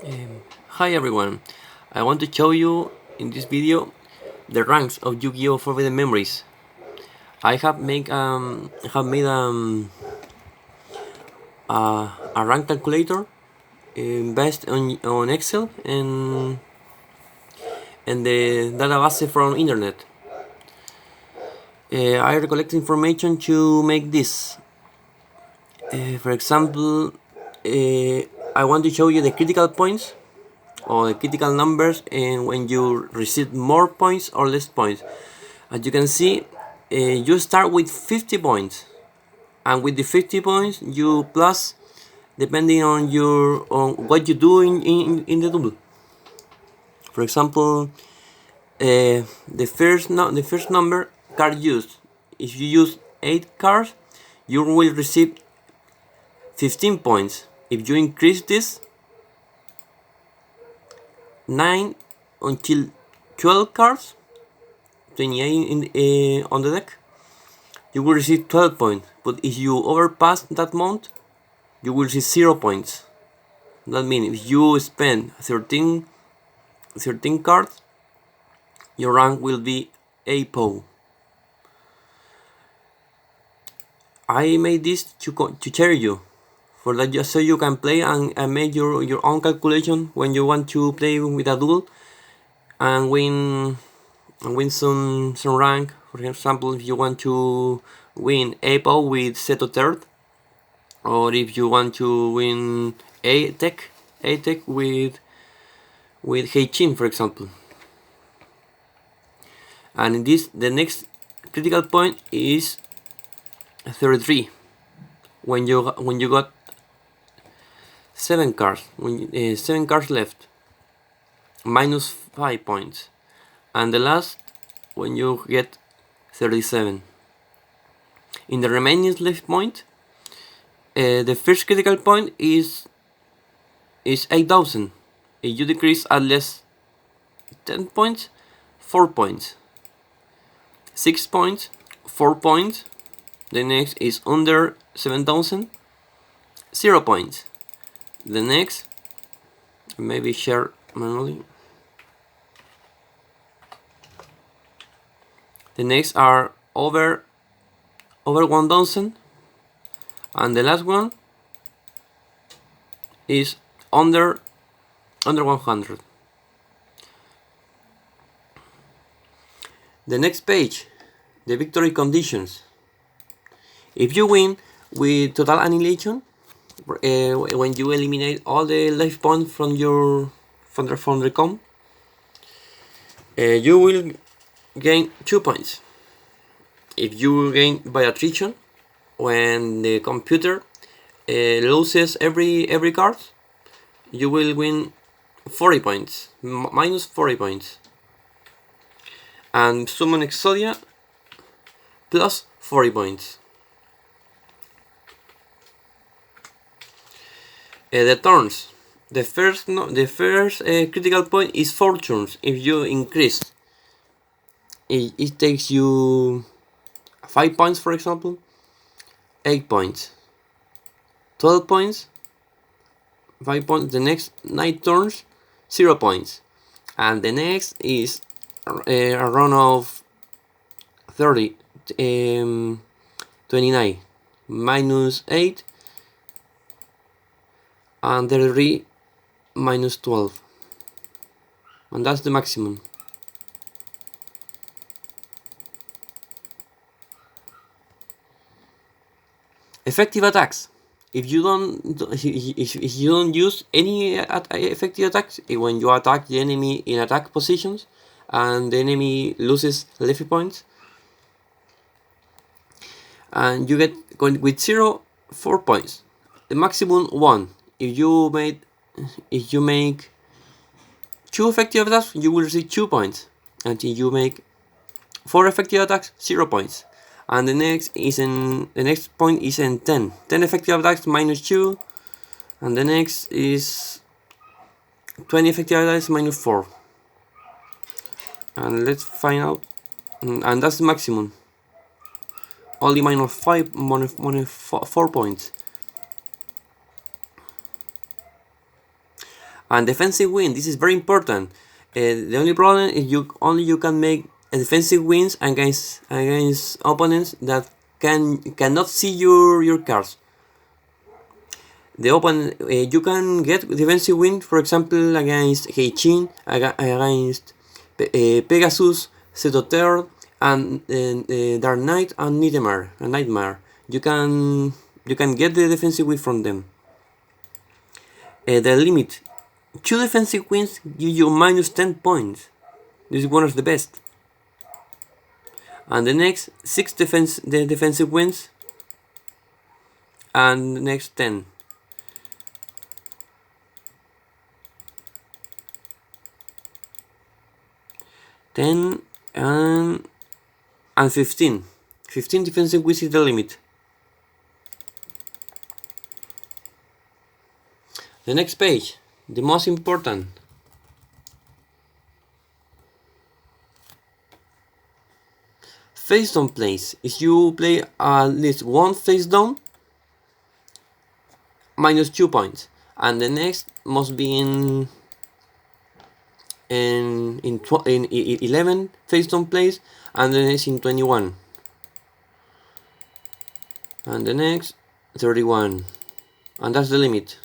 Hi everyone, I want to show you in this video the ranks of Yu-Gi-Oh! Forbidden Memories. I have made a rank calculator based on Excel and the database from internet. I recollect information to make this. For example, I want to show you the critical points or the critical numbers and when you receive more points or less points. As you can see, you start with 50 points, and with the 50 points you plus depending on what you do in the double. For example, the first number card used. If you use 8 cards, you will receive 15 points. If you increase this 9 until 12 cards, 28 on the deck, you will receive 12 points. But if you overpass that amount, you will receive 0 points. That means if you spend 13 cards, your rank will be A PO. I made this to share you, for that just so you can play and make your own calculation when you want to play with a duel and win some rank. For example, if you want to win A PO with Seto third, or if you want to win A Tech with Heichin, for example. And in this, the next critical point is 33 when you got 7 cards, 7 cards left, minus 5 points, and the last when you get 37. In the remaining left point, the first critical point is 8,000. If you decrease at least 10 points, 4 points. 6 points, 4 points. The next is under 7,000, 0 points. The next, maybe share manually. The next are over 1,000, and the last one is under 100. The next page, the victory conditions. If you win with total annihilation, when you eliminate all the life points from the com, you will gain 2 points. If you gain by attrition, when the computer loses every card, you will win 40 points, minus 40 points. And summon Exodia, plus 40 points. The turns. The first critical point is 4 turns. If you increase, it takes you 5 points, for example, 8 points, 12 points, 5 points. The next 9 turns, 0 points, and the next is a run of 30, 29, minus 8, and 33, minus 12, and that's the maximum. Effective attacks. If you don't use any effective attacks, when you attack the enemy in attack positions and the enemy loses lefty points, and you get with 0, 4 points. The maximum 1. If you make 2 effective attacks, you will receive 2 points. And if you make 4 effective attacks, 0 points. And the next point is in 10. 10 effective attacks minus 2. And the next is 20 effective attacks minus 4. And let's find out. And that's the maximum. Only minus 4 points. And defensive win, this is very important. The only problem is you can make a defensive wins against opponents that cannot see your cards. The opponent you can get defensive win, for example, against Heichin, against Pegasus, Cetothird, and Dark Knight and Nightmare. You can get the defensive win from them. The limit: 2 defensive wins give you minus 10 points. This is one of the best. And the next 6 defensive wins, and the next 10. 10 and 15. 15 defensive wins is the limit. The next page, the most important. Face down plays. If you play at least one face down, minus 2 points. And the next must be in 11 face down plays, and the next in 21. And the next 31. And that's the limit.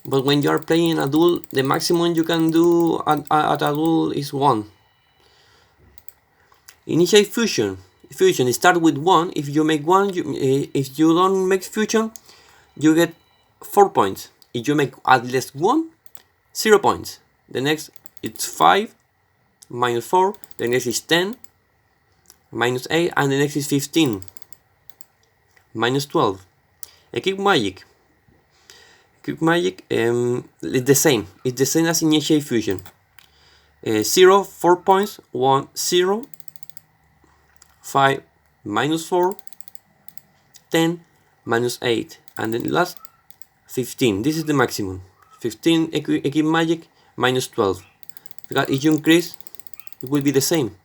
But when you are playing a duel, the maximum you can do at a duel is 1. Initiate fusion. Fusion start with 1. If you make 1, if you don't make fusion, you get 4 points. If you make at least 1, 0 points. The next it's 5, minus 4. The next is 10, minus 8, and the next is 15, minus 12. Equip magic. Quick magic, it's the same. It's the same as initiate fusion. 0, 4 points. 1, 0. 5, minus 4. 10, minus 8. And then last, 15. This is the maximum. 15 equip magic, minus 12. Because if you increase, it will be the same.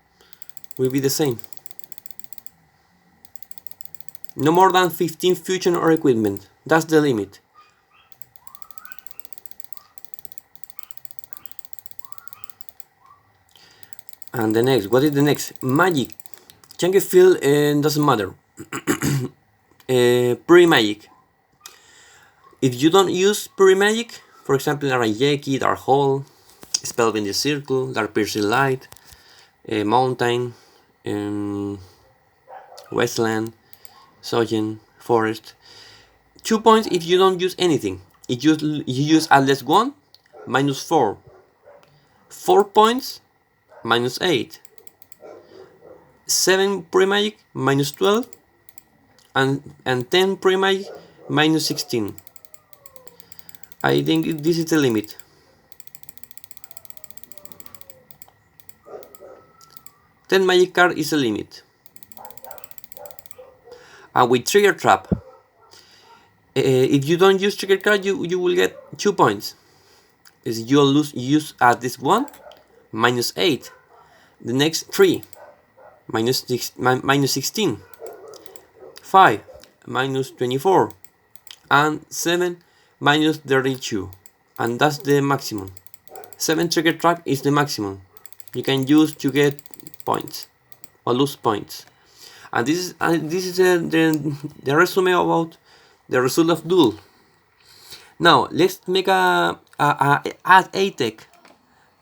No more than 15 fusion or equipment. That's the limit. And the next, what is the next? Magic. Chunky field doesn't matter. Pre-magic. If you don't use pre-magic, for example, Arajeki, Dark Hole, Spellbinding Circle, Dark Piercing Light, Mountain, Westland, Sojen, Forest. 2 points if you don't use anything. If you use at least 1, minus 4. 4 points, minus 8. 7 pre-magic, minus 12. And 10 pre-magic, minus 16. I think this is the limit. Ten magic card is the limit. And with trigger trap, if you don't use trigger card, you will get 2 points. If you use at least 1, minus 8. The next 3, minus 16. 5, minus 24. And 7, minus 32. And that's the maximum. 7 trigger trap is the maximum you can use to get points or lose points. And this is the resume about the result of duel. Now let's make add a tech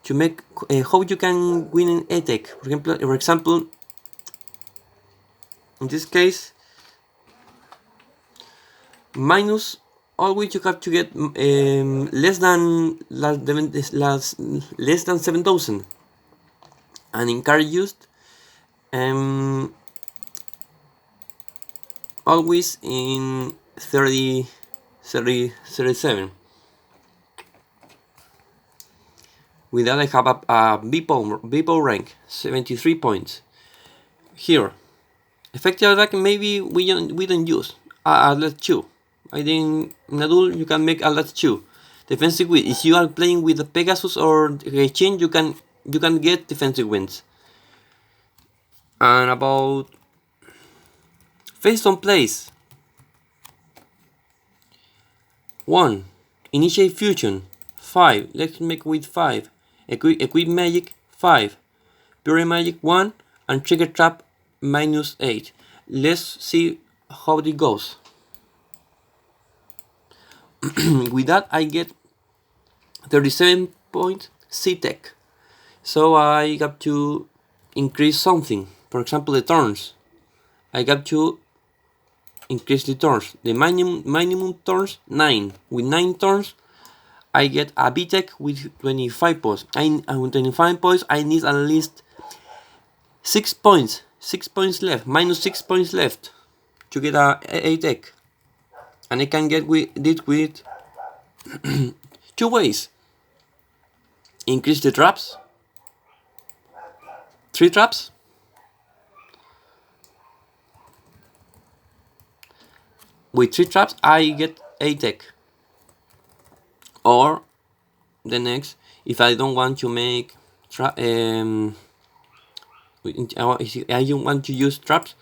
to make how you can win in a tech. For example, in this case, minus, always you have to get less than 7,000, and in card used, always in 37. With that I have a BPO rank, 73 points. Here, effective attack maybe we don't use. Let's 2. I think in a duel you can make a let's 2. Defensive win. If you are playing with the Pegasus or Heichin, you can get defensive wins. And about face on plays. 1. Initiate fusion 5. Let's make with 5. Equip magic 5. Pure magic 1. And trigger trap -8. Let's see how it goes. With that I get 37 points C-Tech. So I got to increase something. For example, the turns. I got to increase the turns. The minimum turns 9. With 9 turns, I get a B-Tech with 25 points. With 25 points, I need at least 6 points. 6 points left. -6 points left to get a A-Tech. And I can get it with 2 ways. Increase the traps. 3 traps. With 3 traps, I get A-Tech. Or the next, if I don't want to make if I don't want to use traps,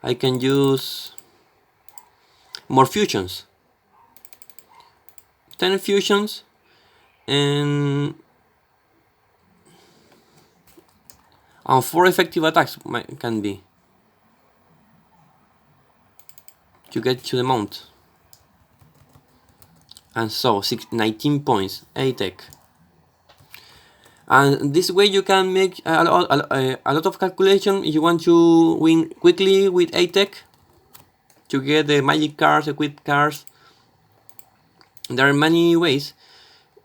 I can use more fusions. 10 fusions and 4 effective attacks can be to get to the mount. And so 19 points, A-Tech. And this way you can make a lot of calculation if you want to win quickly with A-Tech to get the magic cards, equipped cards. There are many ways.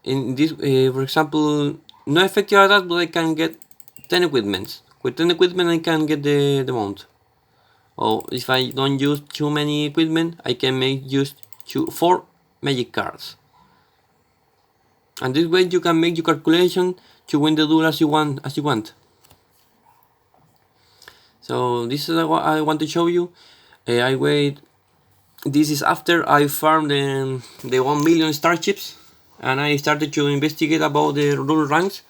In this, for example, no effective attack, but I can get 10 equipments. With 10 equipment I can get the mount. Or if I don't use too many equipment, I can make just 4 magic cards. And this way you can make your calculation to win the duel as you want. So this is what I want to show you. This is after I farmed the 1 million Starchips, and I started to investigate about the rule ranks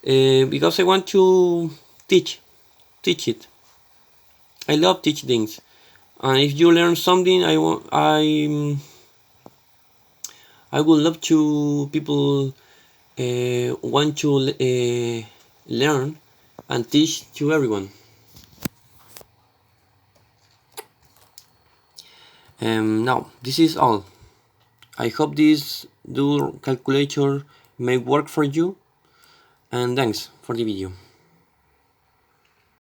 because I want to teach it. I love teach things, and if you learn something, I would love to people want to learn and teach to everyone. Now this is all. I hope this dual calculator may work for you, and thanks for the video.